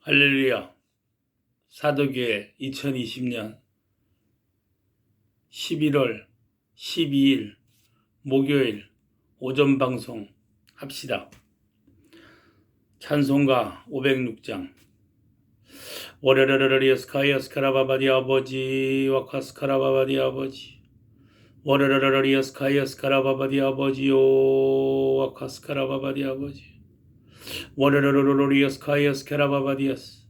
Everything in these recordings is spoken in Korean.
할렐루야. 사도교회 2020년 11월 12일 목요일 오전 방송 합시다. 찬송가 506장 워르르르리스카이아 스카라바바디 아버지 와카스카라바바디 아버지 워르르르리스카이아 스카라바바디 아버지요 와카스카라바바디 아버지 워르르르리스카이아 스카라바바디아스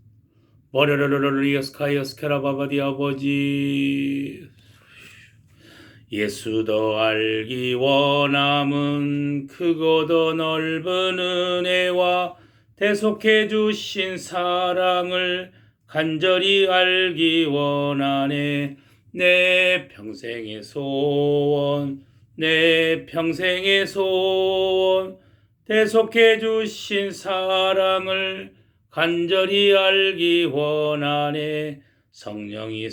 워르르르리스카이아 스카라바바디 아버지 예수도 알기 원함은 크고 더 넓은 은혜와 대속해 주신 사랑을 간절히 알기 원하네. 내 평생의 소원, 내 평생의 소원, 대속해 주신 사랑을 간절히 알기 원하네. 성령이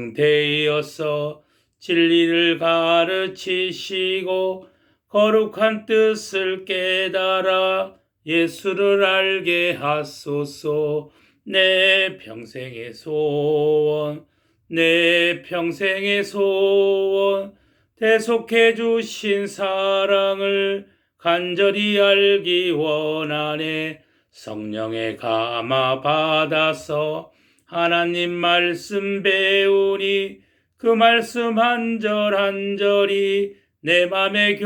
스승되어서 진리를 가르치시고 거룩한 뜻을 깨달아 예수를 알게 하소서. 내 평생의 소원, 내 평생의 소원, 대속해 주신 사랑을 간절히 알기 원하네. 성령의 감화 받아서 하나님 말씀 배우니 그 말씀 한 절 한 절이 내 맘에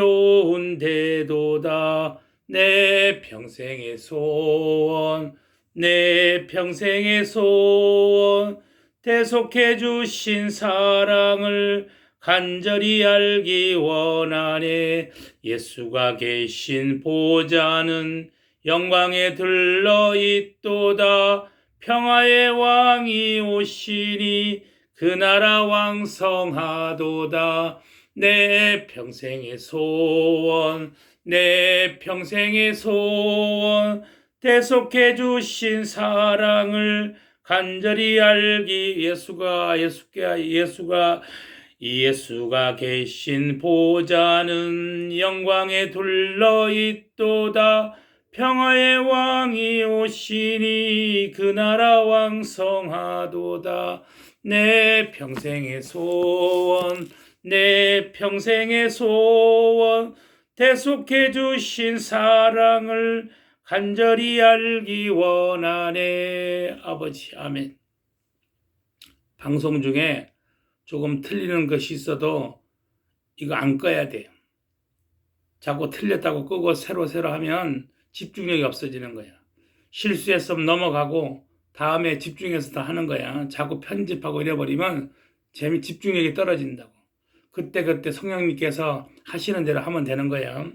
교훈되도다. 내 평생의 소원, 내 평생의 소원, 대속해 주신 사랑을 간절히 알기 원하네. 예수가 계신 보좌는 영광에 들러있도다. 평화의 왕이 오시니 그 나라 왕성하도다. 내 평생의 소원, 내 평생의 소원, 대속해 주신 사랑을 간절히 알기 예수가 계신 보좌는 영광에 둘러있도다. 평화의 왕이 오시니 그 나라 왕성하도다. 내 평생의 소원, 내 평생의 소원, 대속해 주신 사랑을 간절히 알기 원하네. 아버지, 아멘. 방송 중에 조금 틀리는 것이 있어도 이거 안 꺼야 돼요. 자꾸 틀렸다고 끄고 새로 하면 집중력이 없어지는 거야. 실수했으면 넘어가고 다음에 집중해서 다 하는 거야. 자꾸 편집하고 이래버리면 집중력이 떨어진다고. 그때 성령님께서 하시는 대로 하면 되는 거야.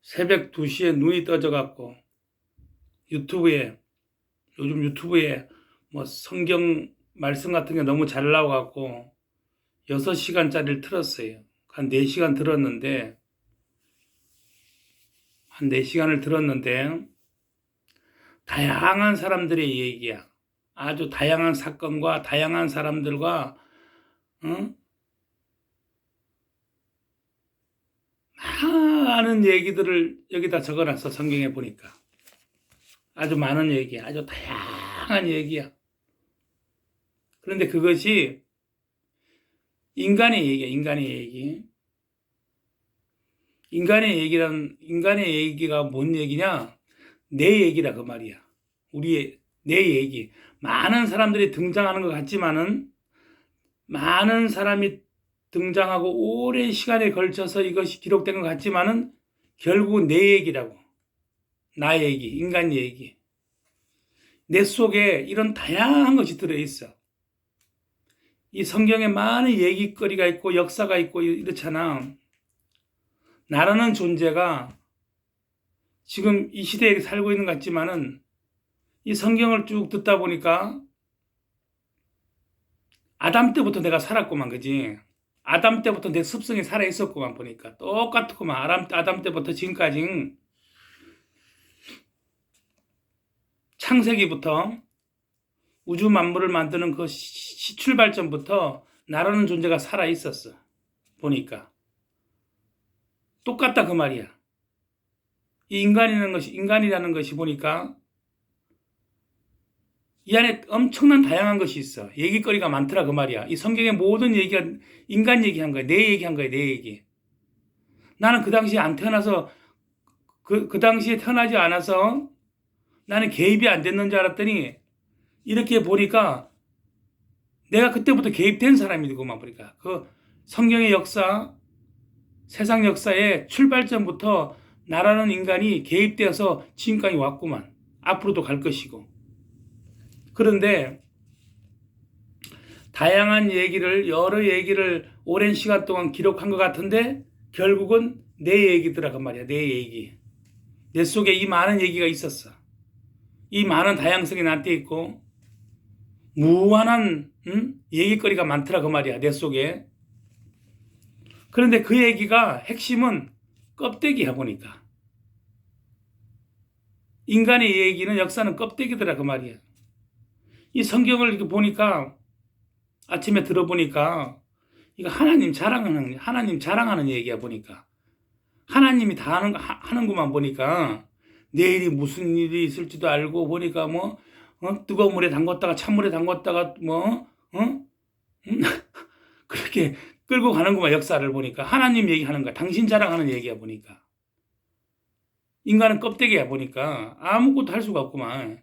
새벽 2시에 눈이 떠져갖고 요즘 유튜브에 뭐 성경 말씀 같은 게 너무 잘 나와갖고 6시간짜리를 틀었어요. 한 4시간 들었는데 다양한 사람들의 얘기야. 아주 다양한 사건과 다양한 사람들과 많은 얘기들을 여기다 적어놨어. 성경에 보니까 아주 많은 얘기야. 아주 다양한 얘기야. 그런데 그것이 인간의 얘기야. 인간의 얘기가 뭔 얘기냐? 내 얘기라 그 말이야. 내 얘기. 많은 사람들이 등장하는 것 같지만은 많은 사람이 등장하고 오랜 시간에 걸쳐서 이것이 기록된 것 같지만은 결국 내 얘기라고. 나 얘기, 인간 얘기. 내 속에 이런 다양한 것이 들어있어. 이 성경에 많은 얘기거리가 있고 역사가 있고 이렇잖아. 나라는 존재가 지금 이 시대에 살고 있는 것 같지만은 이 성경을 쭉 듣다 보니까 아담 때부터 내가 살았구만, 그지? 아담 때부터 내 습성이 살아있었구만, 보니까. 똑같구만. 아담 때부터 지금까지 창세기부터 우주 만물을 만드는 그 시출발전부터 나라는 존재가 살아있었어. 보니까. 똑같다 그 말이야. 이 인간이라는 것이 보니까 이 안에 엄청난 다양한 것이 있어. 얘기거리가 많더라 그 말이야. 이 성경의 모든 얘기가 인간 얘기한 거야. 내 얘기한 거야. 내 얘기. 나는 그 당시에 안 태어나서 그 당시에 태어나지 않아서 나는 개입이 안 됐는 줄 알았더니 이렇게 보니까 내가 그때부터 개입된 사람이구만 보니까 그 성경의 역사, 세상 역사의 출발점부터 나라는 인간이 개입되어서 지금까지 왔구만. 앞으로도 갈 것이고. 그런데 다양한 얘기를 여러 얘기를 오랜 시간 동안 기록한 것 같은데 결국은 내 얘기더라 그 말이야. 내 얘기. 내 속에 이 많은 얘기가 있었어. 이 많은 다양성이 나한테 있고 무한한 얘기거리가 많더라 그 말이야. 내 속에. 그런데 그 얘기가 핵심은 껍데기야 보니까. 인간의 얘기는 역사는 껍데기더라 그 말이야. 이 성경을 이렇게 보니까 아침에 들어보니까 이거 하나님 자랑하는 얘기야 보니까. 하나님이 다 하는구만 보니까 내일이 무슨 일이 있을지도 알고 보니까 뭐 뜨거운 물에 담궜다가 찬물에 담궜다가 그렇게 끌고 가는구만 역사를 보니까. 하나님 얘기하는 거야. 당신 자랑하는 얘기야 보니까. 인간은 껍데기야 보니까 아무것도 할 수가 없구만.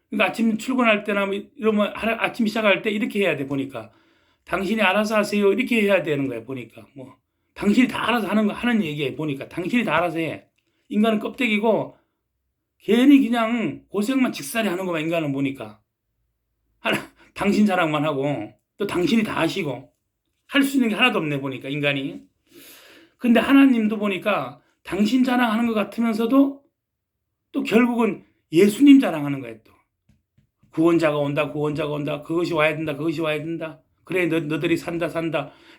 그러니까 아침 출근할 때나 뭐 이러면 아침 시작할 때 이렇게 해야 돼 보니까. 당신이 알아서 하세요 이렇게 해야 되는 거야 보니까. 뭐 당신이 다 알아서 하는 얘기야 보니까. 당신이 다 알아서 해. 인간은 껍데기고 괜히 그냥 고생만 직살이 하는 거만 인간은 보니까. 당신 자랑만 하고 또 당신이 다 하시고 할 수 있는 게 하나도 없네 보니까 인간이. 근데 하나님도 보니까 당신 자랑하는 것 같으면서도 또 결국은 예수님 자랑하는 거예요 또. 구원자가 온다 그것이 와야 된다 그래 너들이 산다.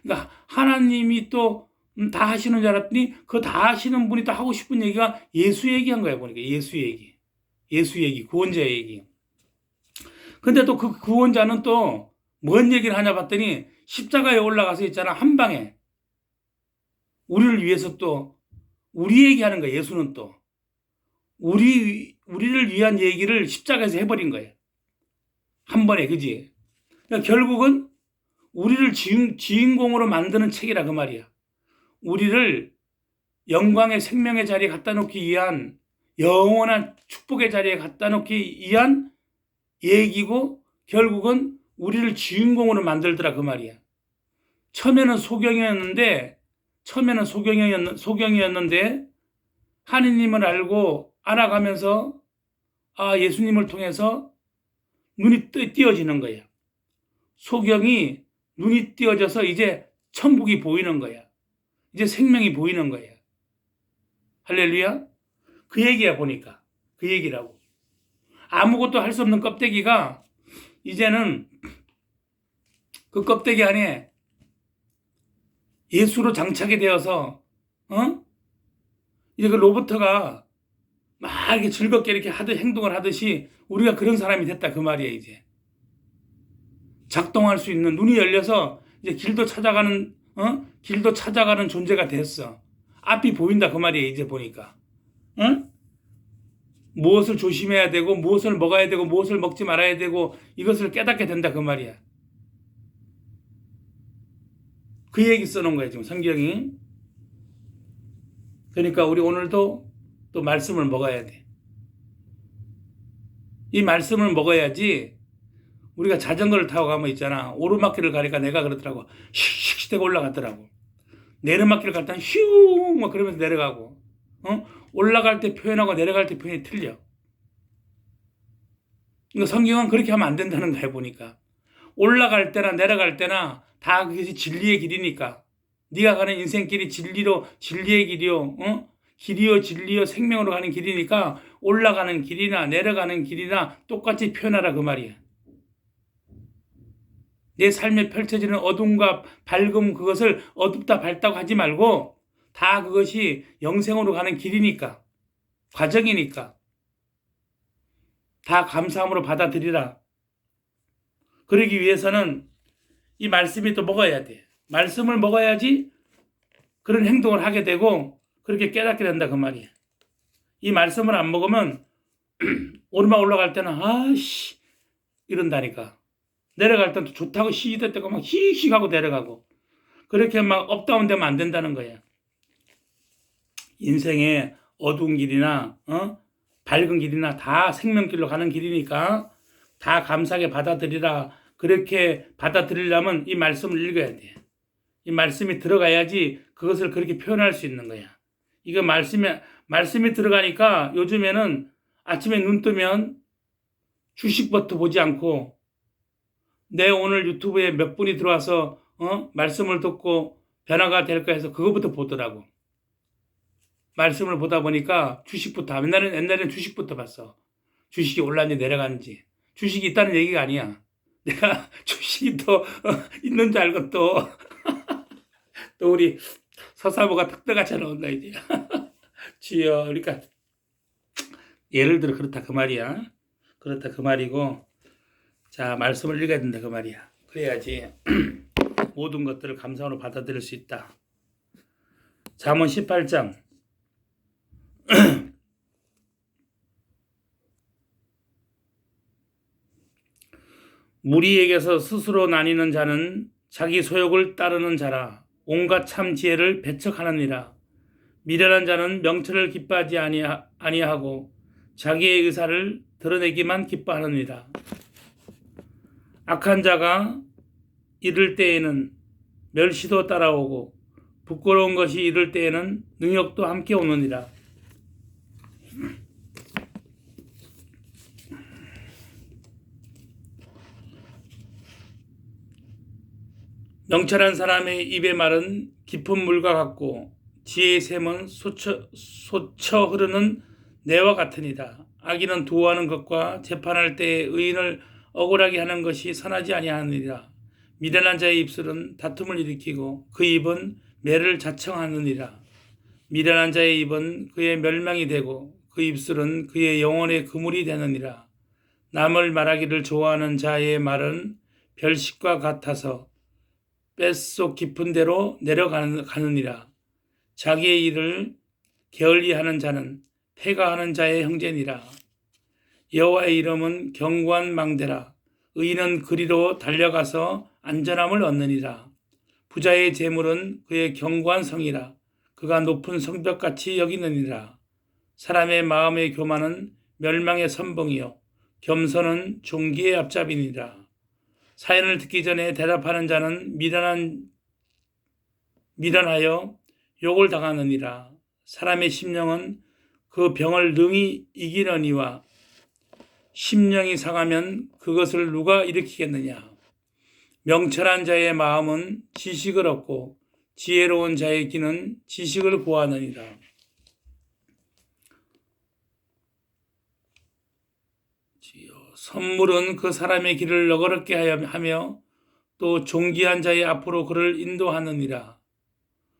그러니까 하나님이 또 다 하시는 줄 알았더니 그 다 하시는 분이 또 하고 싶은 얘기가 예수 얘기한 거야 보니까. 예수 얘기 구원자 얘기. 근데 또 그 구원자는 또 뭔 얘기를 하냐 봤더니 십자가에 올라가서 있잖아 한 방에 우리를 위해서 또 우리 얘기하는 거야. 예수는 또 우리를 위한 얘기를 십자가에서 해버린 거예요 한 번에. 그지? 그러니까 결국은 우리를 주인공으로 만드는 책이라 그 말이야. 우리를 영광의 생명의 자리에 갖다 놓기 위한 영원한 축복의 자리에 갖다 놓기 위한 얘기고 결국은 우리를 주인공으로 만들더라 그 말이야. 처음에는 소경이었는데 하느님을 알아가면서 예수님을 통해서 눈이 띄어지는 거야. 소경이 눈이 띄어져서 이제 천국이 보이는 거야. 이제 생명이 보이는 거야. 할렐루야. 그 얘기야 보니까. 그 얘기라고. 아무것도 할 수 없는 껍데기가 이제는 그 껍데기 안에 예수로 장착이 되어서 이제 그 로봇가 막 이렇게 즐겁게 이렇게 행동을 하듯이 우리가 그런 사람이 됐다 그 말이야. 이제 작동할 수 있는 눈이 열려서 이제 길도 찾아가는 존재가 됐어. 앞이 보인다 그 말이야. 이제 보니까 무엇을 조심해야 되고 무엇을 먹어야 되고 무엇을 먹지 말아야 되고 이것을 깨닫게 된다 그 말이야. 그 얘기 써놓은 거야 지금 성경이. 그러니까 우리 오늘도 또 말씀을 먹어야 돼. 이 말씀을 먹어야지. 우리가 자전거를 타고 가면 있잖아. 오르막길을 가니까 내가 그렇더라고. 슉슉 되고 올라갔더라고. 내리막길을 갈 때는 슉 막 그러면서 내려가고. 올라갈 때 표현하고 내려갈 때 표현이 틀려. 그러니까 성경은 그렇게 하면 안 된다는 거야 보니까. 올라갈 때나 내려갈 때나 다 그것이 진리의 길이니까. 네가 가는 인생길이 진리의 길이요. 길이요 진리요 생명으로 가는 길이니까 올라가는 길이나 내려가는 길이나 똑같이 표현하라 그 말이야. 내 삶에 펼쳐지는 어둠과 밝음 그것을 어둡다 밝다고 하지 말고 다 그것이 영생으로 가는 길이니까 과정이니까 다 감사함으로 받아들이라. 그러기 위해서는 이 말씀이 또 먹어야 돼. 말씀을 먹어야지 그런 행동을 하게 되고 그렇게 깨닫게 된다 그 말이야. 이 말씀을 안 먹으면 오르막 올라갈 때는 아씨 이런다니까. 내려갈 때는 좋다고 시시때때고 막 히익 하고 내려가고 그렇게 막 업다운 되면 안 된다는 거예요. 인생의 어두운 길이나 밝은 길이나 다 생명길로 가는 길이니까 다 감사하게 받아들이라. 그렇게 받아들이려면 이 말씀을 읽어야 돼. 이 말씀이 들어가야지 그것을 그렇게 표현할 수 있는 거야. 이거 말씀이 들어가니까 요즘에는 아침에 눈 뜨면 주식부터 보지 않고 내 오늘 유튜브에 몇 분이 들어와서 말씀을 듣고 변화가 될까 해서 그거부터 보더라고. 말씀을 보다 보니까 주식부터, 옛날에는 주식부터 봤어. 주식이 올랐는지 내려가는지. 주식이 있다는 얘기가 아니야. 내가 주식이 또 있는 줄 알고 또 우리 서사모가 탁대같이 나온다 이제. 주여. 그러니까 예를 들어 그렇다 그 말이야. 그렇다 그 말이고, 자 말씀을 읽어야 된다 그 말이야. 그래야지 모든 것들을 감사로 받아들일 수 있다. 잠언 18장 무리에게서 스스로 나뉘는 자는 자기 소욕을 따르는 자라. 온갖 참 지혜를 배척하느니라. 미련한 자는 명철을 기뻐하지 아니하고 자기의 의사를 드러내기만 기뻐하느니라. 악한 자가 이를 때에는 멸시도 따라오고 부끄러운 것이 이를 때에는 능욕도 함께 오느니라. 명철한 사람의 입의 말은 깊은 물과 같고 지혜의 샘은 솟쳐 흐르는 내와 같으니라. 악인은 도하는 것과 재판할 때에 의인을 억울하게 하는 것이 선하지 아니하느니라. 미련한 자의 입술은 다툼을 일으키고 그 입은 매를 자청하느니라. 미련한 자의 입은 그의 멸망이 되고 그 입술은 그의 영혼의 그물이 되느니라. 남을 말하기를 좋아하는 자의 말은 별식과 같아서 뱃속 깊은 데로 내려가느니라. 자기의 일을 게을리하는 자는 패가하는 자의 형제니라. 여호와의 이름은 견고한 망대라. 의인은 그리로 달려가서 안전함을 얻느니라. 부자의 재물은 그의 견고한 성이라. 그가 높은 성벽같이 여기느니라. 사람의 마음의 교만은 멸망의 선봉이요 겸손은 존귀의 앞잡이니라. 사연을 듣기 전에 대답하는 자는 미련하여 욕을 당하느니라. 사람의 심령은 그 병을 능히 이기느니와 심령이 상하면 그것을 누가 일으키겠느냐. 명철한 자의 마음은 지식을 얻고 지혜로운 자의 귀는 지식을 구하느니라. 선물은 그 사람의 길을 너그럽게 하며 또 존귀한 자의 앞으로 그를 인도하느니라.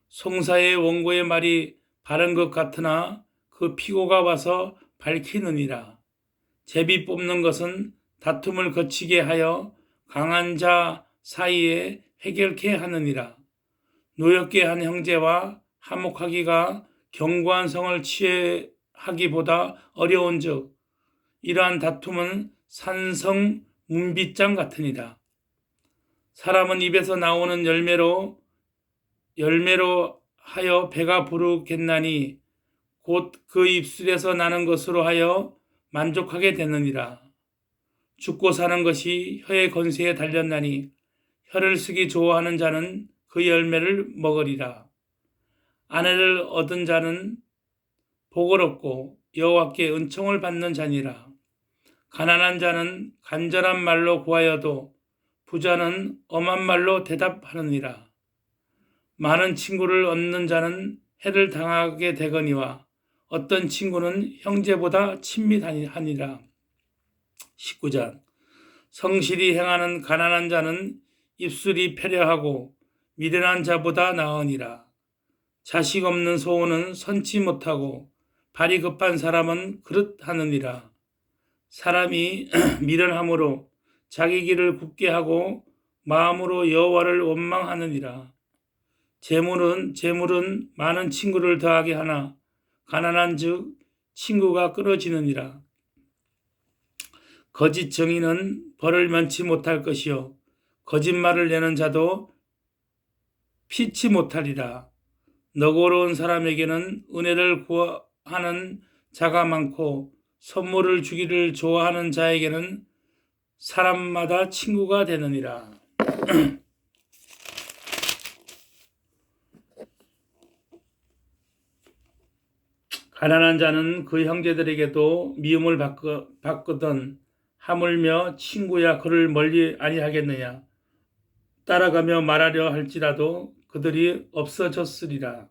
송사의 원고의 말이 바른 것 같으나 그 피고가 와서 밝히느니라. 제비 뽑는 것은 다툼을 거치게 하여 강한 자 사이에 해결케 하느니라. 노엽게 한 형제와 화목하기가 견고한 성을 취하기보다 어려운즉 이러한 다툼은 산성 문빗장 같으니라. 사람은 입에서 나오는 열매로 하여 배가 부르겠나니 곧 그 입술에서 나는 것으로 하여 만족하게 되느니라. 죽고 사는 것이 혀의 건세에 달렸나니 혀를 쓰기 좋아하는 자는 그 열매를 먹으리라. 아내를 얻은 자는 복을 얻고 여호와께 은총을 받는 자니라. 가난한 자는 간절한 말로 구하여도 부자는 엄한 말로 대답하느니라. 많은 친구를 얻는 자는 해를 당하게 되거니와 어떤 친구는 형제보다 친밀하니라. 19장 성실히 행하는 가난한 자는 입술이 패려하고 미련한 자보다 나으니라. 자식 없는 소원은 선치 못하고 발이 급한 사람은 그릇하느니라. 사람이 미련함으로 자기 길을 굳게 하고 마음으로 여호와를 원망하느니라. 재물은 많은 친구를 더하게 하나 가난한즉 친구가 끊어지느니라. 거짓 정의는 벌을 면치 못할 것이요 거짓말을 내는 자도 피치 못하리라. 너고로운 사람에게는 은혜를 구하는 자가 많고 선물을 주기를 좋아하는 자에게는 사람마다 친구가 되느니라. 가난한 자는 그 형제들에게도 미움을 받거든 하물며 친구야 그를 멀리 아니하겠느냐. 따라가며 말하려 할지라도 그들이 없어졌으리라.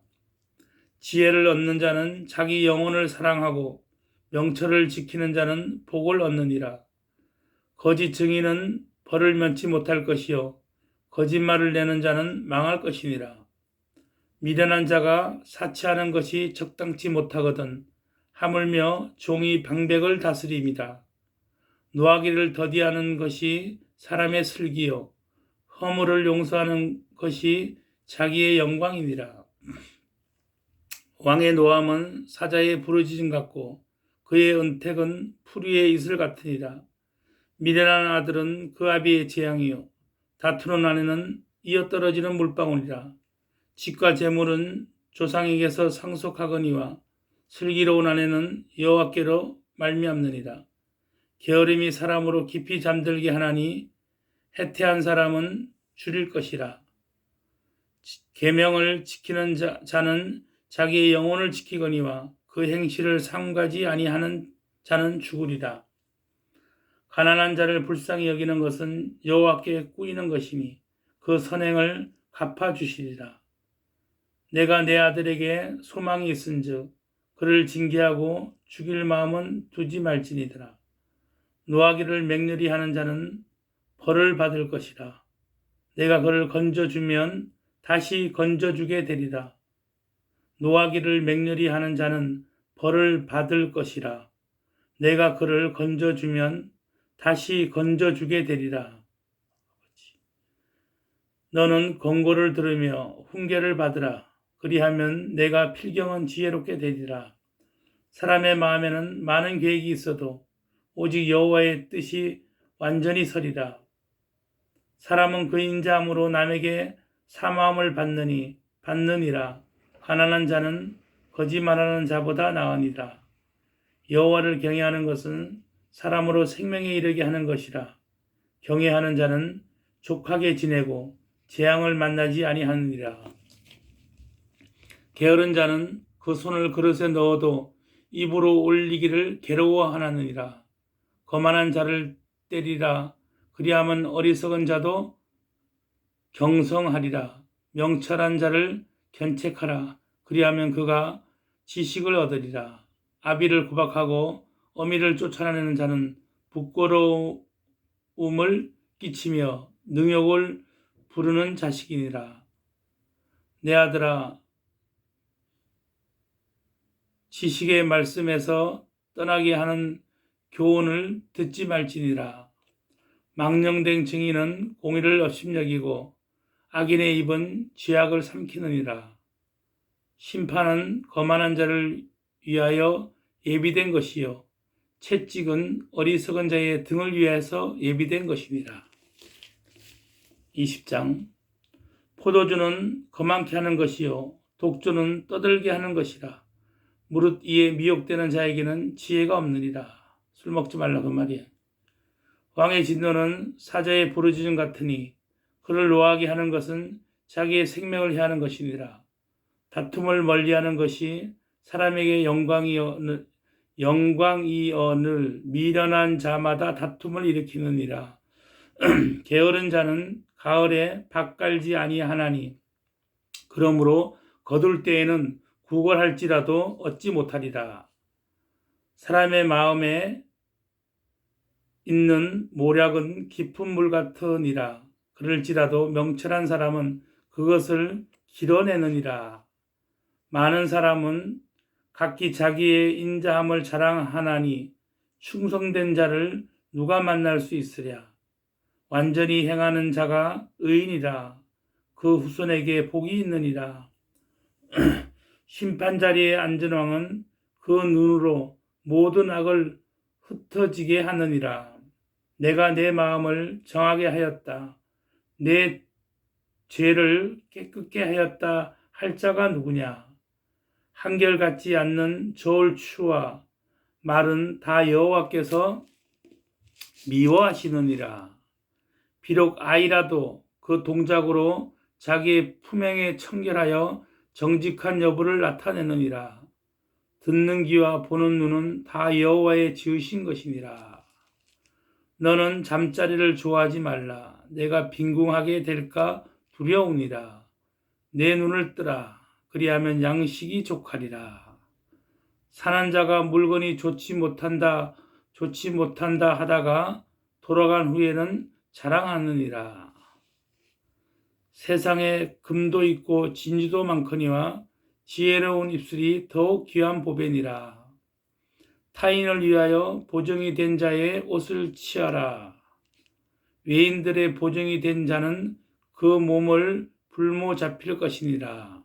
지혜를 얻는 자는 자기 영혼을 사랑하고 명철을 지키는 자는 복을 얻느니라. 거짓 증인은 벌을 면치 못할 것이요 거짓말을 내는 자는 망할 것이니라. 미련한 자가 사치하는 것이 적당치 못하거든 하물며 종이 방백을 다스립니다. 노하기를 더디하는 것이 사람의 슬기요 허물을 용서하는 것이 자기의 영광이니라. 왕의 노함은 사자의 부르짖음 같고 그의 은택은 풀위의 이슬 같으니라. 미련한 아들은 그 아비의 재앙이요 다투는 아내는 이어떨어지는 물방울이라. 집과 재물은 조상에게서 상속하거니와 슬기로운 아내는 여호와께로 말미암느니라. 게으름이 사람으로 깊이 잠들게 하나니 해태한 사람은 줄일 것이라. 계명을 지키는 자는 자기의 영혼을 지키거니와 그 행실을 삼가지 아니하는 자는 죽으리라. 가난한 자를 불쌍히 여기는 것은 여호와께 꾸이는 것이니 그 선행을 갚아주시리라. 내가 내 아들에게 소망이 있은즉 그를 징계하고 죽일 마음은 두지 말지니더라. 노하기를 맹렬히 하는 자는 벌을 받을 것이라. 내가 그를 건져주면 다시 건져주게 되리라. 노하기를 맹렬히 하는 자는 벌을 받을 것이라. 내가 그를 건져주면 다시 건져주게 되리라. 너는 권고를 들으며 훈계를 받으라. 그리하면 내가 필경은 지혜롭게 되리라. 사람의 마음에는 많은 계획이 있어도 오직 여호와의 뜻이 완전히 서리라. 사람은 그 인자함으로 남에게 사모함을 받느니라. 가난한 자는 거짓말하는 자보다 나으니라. 여호와를 경외하는 것은 사람으로 생명에 이르게 하는 것이라. 경외하는 자는 족하게 지내고 재앙을 만나지 아니하느니라. 게으른 자는 그 손을 그릇에 넣어도 입으로 올리기를 괴로워하느니라. 거만한 자를 때리라. 그리하면 어리석은 자도 경성하리라. 명철한 자를 견책하라. 그리하면 그가 지식을 얻으리라. 아비를 구박하고 어미를 쫓아내는 자는 부끄러움을 끼치며 능욕을 부르는 자식이니라. 내 아들아, 지식의 말씀에서 떠나게 하는 교훈을 듣지 말지니라. 망령된 증인은 공의를 업심여기고 악인의 입은 죄악을 삼키느니라. 심판은 거만한 자를 위하여 예비된 것이요 채찍은 어리석은 자의 등을 위해서 예비된 것이니라. 20장 포도주는 거만케 하는 것이요 독주는 떠들게 하는 것이라. 무릇 이에 미혹되는 자에게는 지혜가 없느니라. 술 먹지 말라 그 말이야. 왕의 진노는 사자의 부르짖음 같으니 그를 노하게 하는 것은 자기의 생명을 해하는 것이니라. 다툼을 멀리하는 것이 사람에게 영광이어늘 미련한 자마다 다툼을 일으키느니라. 게으른 자는 가을에 밭 갈지 아니하나니 그러므로 거둘 때에는 구걸할지라도 얻지 못하리라. 사람의 마음에 있는 모략은 깊은 물 같으니라. 그럴지라도 명철한 사람은 그것을 길어내느니라. 많은 사람은 각기 자기의 인자함을 자랑하나니 충성된 자를 누가 만날 수 있으랴. 완전히 행하는 자가 의인이라. 그 후손에게 복이 있느니라. 심판 자리에 앉은 왕은 그 눈으로 모든 악을 흩어지게 하느니라. 내가 내 마음을 정하게 하였다. 내 죄를 깨끗게 하였다 할 자가 누구냐? 한결같지 않는 저울추와 말은 다 여호와께서 미워하시느니라. 비록 아이라도 그 동작으로 자기의 품행에 청결하여 정직한 여부를 나타내느니라. 듣는 귀와 보는 눈은 다 여호와의 지으신 것이니라. 너는 잠자리를 좋아하지 말라. 내가 빈궁하게 될까 두려우니라. 내 눈을 뜨라. 그리하면 양식이 족하리라. 사는 자가 물건이 좋지 못한다 하다가 돌아간 후에는 자랑하느니라. 세상에 금도 있고 진주도 많거니와 지혜로운 입술이 더욱 귀한 보배니라. 타인을 위하여 보정이 된 자의 옷을 취하라. 외인들의 보정이 된 자는 그 몸을 불모 잡힐 것이니라.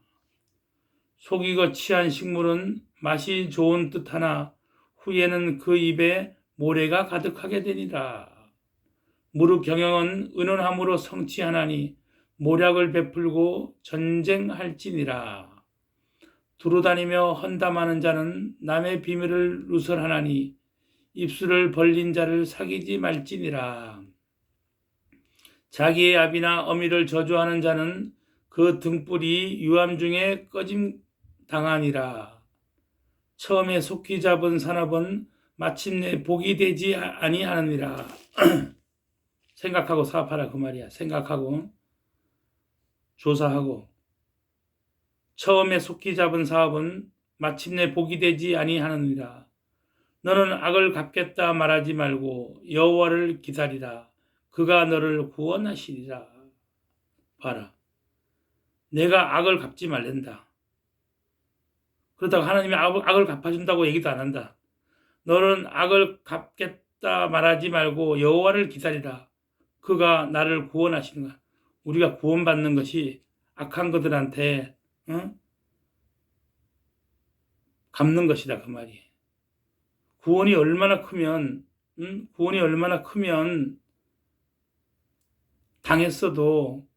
속이고 취한 식물은 맛이 좋은 듯하나 후에는 그 입에 모래가 가득하게 되니라. 무릇 경영은 은은함으로 성취하나니 모략을 베풀고 전쟁할지니라. 두루다니며 헌담하는 자는 남의 비밀을 누설하나니 입술을 벌린 자를 사귀지 말지니라. 자기의 아비나 어미를 저주하는 자는 그 등불이 유암 중에 꺼짐 당하니라. 처음에 속히 잡은 산업은 마침내 복이 되지 아니하느니라. 생각하고 사업하라 그 말이야. 생각하고 조사하고 처음에 속히 잡은 사업은 마침내 복이 되지 아니하느니라. 너는 악을 갚겠다 말하지 말고 여호와를 기다리라. 그가 너를 구원하시리라. 봐라. 내가 악을 갚지 말란다. 그렇다고 하나님이 악을 갚아준다고 얘기도 안 한다. 너는 악을 갚겠다 말하지 말고 여호와를 기다리라. 그가 나를 구원하시는 거야. 우리가 구원받는 것이 악한 것들한테 갚는 것이다 그 말이에요. 구원이 얼마나 크면 당했어도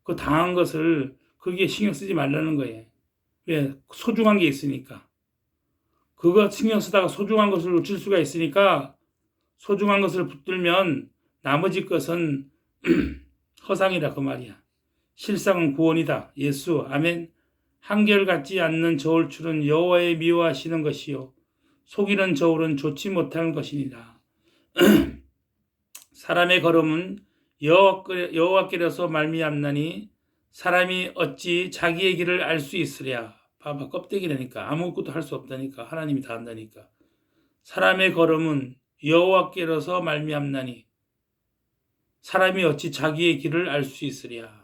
그 당한 것을 거기에 신경 쓰지 말라는 거예요. 왜? 소중한 게 있으니까. 그거 신경 쓰다가 소중한 것을 놓칠 수가 있으니까 소중한 것을 붙들면 나머지 것은 허상이다 그 말이야. 실상은 구원이다. 예수 아멘. 한결같지 않는 저울추는 여호와의 미워하시는 것이요 속이는 저울은 좋지 못하는 것이니라. 사람의 걸음은 여호와께로서 말미암나니 사람이 어찌 자기의 길을 알 수 있으랴. 봐봐, 껍데기라니까. 아무것도 할 수 없다니까. 하나님이 다 한다니까. 사람의 걸음은 여호와께로서 말미암나니 사람이 어찌 자기의 길을 알 수 있으랴.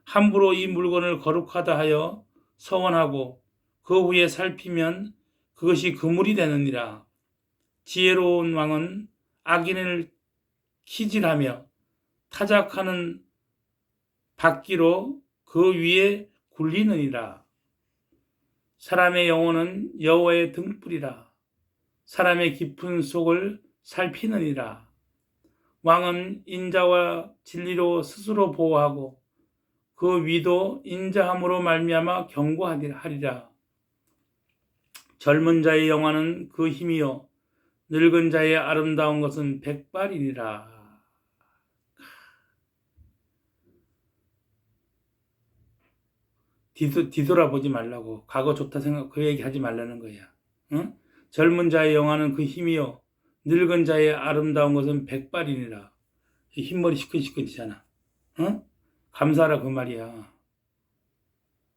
함부로 이 물건을 거룩하다 하여 서원하고 그 후에 살피면 그것이 그물이 되느니라. 지혜로운 왕은 악인을 키질하며 타작하는 바퀴로 그 위에 굴리느니라. 사람의 영혼은 여호와의 등불이라. 사람의 깊은 속을 살피느니라. 왕은 인자와 진리로 스스로 보호하고 그 위도 인자함으로 말미암아 경고하리라. 젊은 자의 영화는 그 힘이요 늙은 자의 아름다운 것은 백발이니라. 뒤돌아보지 말라고. 과거 좋다 생각 그 얘기하지 말라는 거야. 응? 젊은 자의 영화는 그 힘이요 늙은 자의 아름다운 것은 백발이니라. 흰머리 시큰시큰이잖아. 응? 감사하라 그 말이야.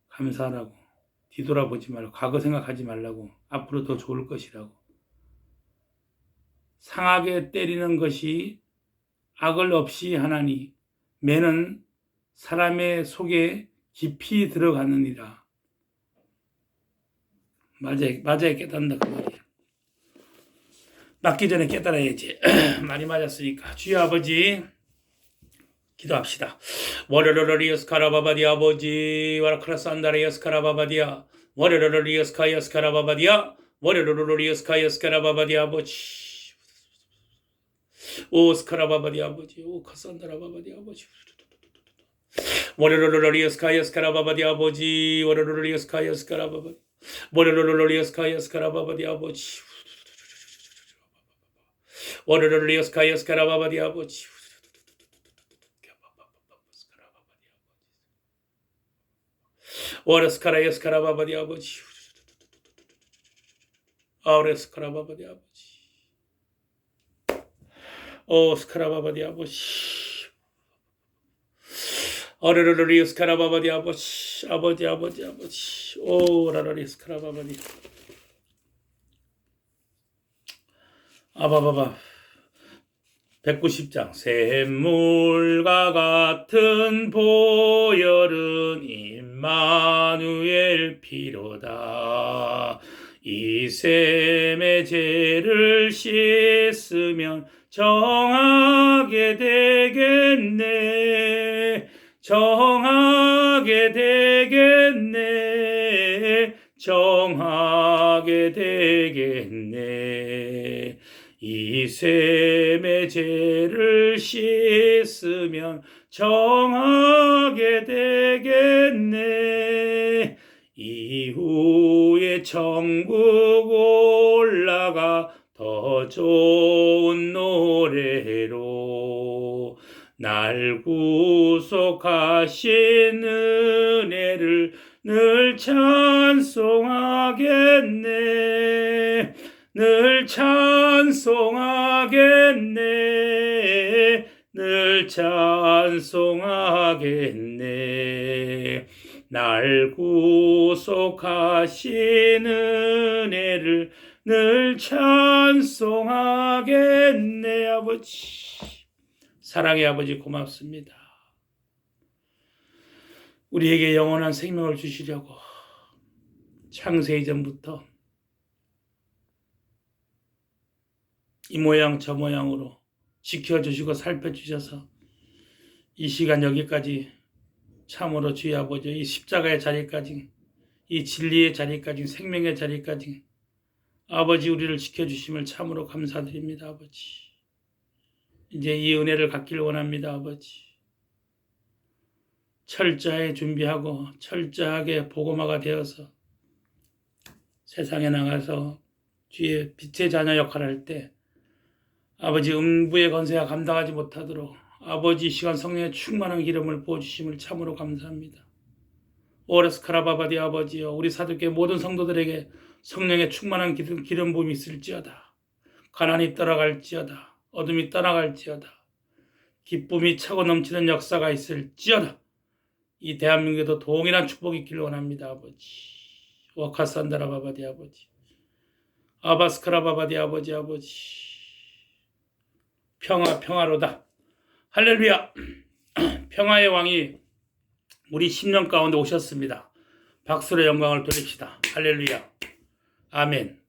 감사하라고. 뒤돌아보지 말고 과거 생각하지 말라고. 앞으로 더 좋을 것이라고. 상하게 때리는 것이 악을 없이 하나니 매는 사람의 속에 깊이 들어가느니라. 맞아야 깨닫는다 그 말이야. 맞기 전에 깨달아야지. 많이 맞았으니까. 주여 아버지 기도합시다. 워르르리어스카라바바디아 아버지 와라크라산다리어스카라바바디아 워르르리어스카이어스카라바바디아 워르르르리스카이 스카라바바디 아버지 오 스카라바바디 아버지 오 카산다라바바디 아버지 워르르르리스카이 스카라바바디 아버지 워르르르리스카이 스카라바바디 워르르르리스카이 스카라바바디 아버지 워르르르리스카이 스카라바바디 아버지 오레스카라이 스카라바바디 아버지 아우레스카라바바디 아버지 오 스카라바바디 아버지 어르르르리 스카라바바디 아버지 아버지 오 라라리 스카라바바디 아바바바 190장 샘물과 같은 보혈은 임마누엘 피로다. 이 셈의 죄를 씻으면 정하게 되겠네. 정하게 되겠네. 정하게 되겠네. 이 셈의 죄를 씻으면 정하게 되겠네. 이후에 천국 올라가 더 좋은 노래로 날 구속하신 은혜를 늘 찬송하겠네. 늘 찬송하겠네. 늘 찬송하겠네. 날 구속하신 은혜를 늘 찬송하겠네. 아버지, 사랑의 아버지 고맙습니다. 우리에게 영원한 생명을 주시려고 창세 이전부터 이 모양 저 모양으로 지켜주시고 살펴주셔서 이 시간 여기까지 참으로 주의 아버지 이 십자가의 자리까지 이 진리의 자리까지 생명의 자리까지 아버지 우리를 지켜주심을 참으로 감사드립니다. 아버지 이제 이 은혜를 갖기를 원합니다. 아버지 철저하게 준비하고 철저하게 복음화가 되어서 세상에 나가서 주의 빛의 자녀 역할을 할 때 아버지 음부의 권세가 감당하지 못하도록 아버지 시간 성령의 충만한 기름을 부어주심을 참으로 감사합니다. 오레스카라바바디 아버지여 우리 사두개 모든 성도들에게 성령의 충만한 기름 부음이 있을지어다. 가난이 떠나갈지어다. 어둠이 떠나갈지어다. 기쁨이 차고 넘치는 역사가 있을지어다. 이 대한민국에도 동일한 축복이 있기를 원합니다. 아버지 와카산다라바바디 아버지 아바스카라바바디 아버지 평화로다. 할렐루야. 평화의 왕이 우리 10년 가운데 오셨습니다. 박수로 영광을 돌립시다. 할렐루야. 아멘.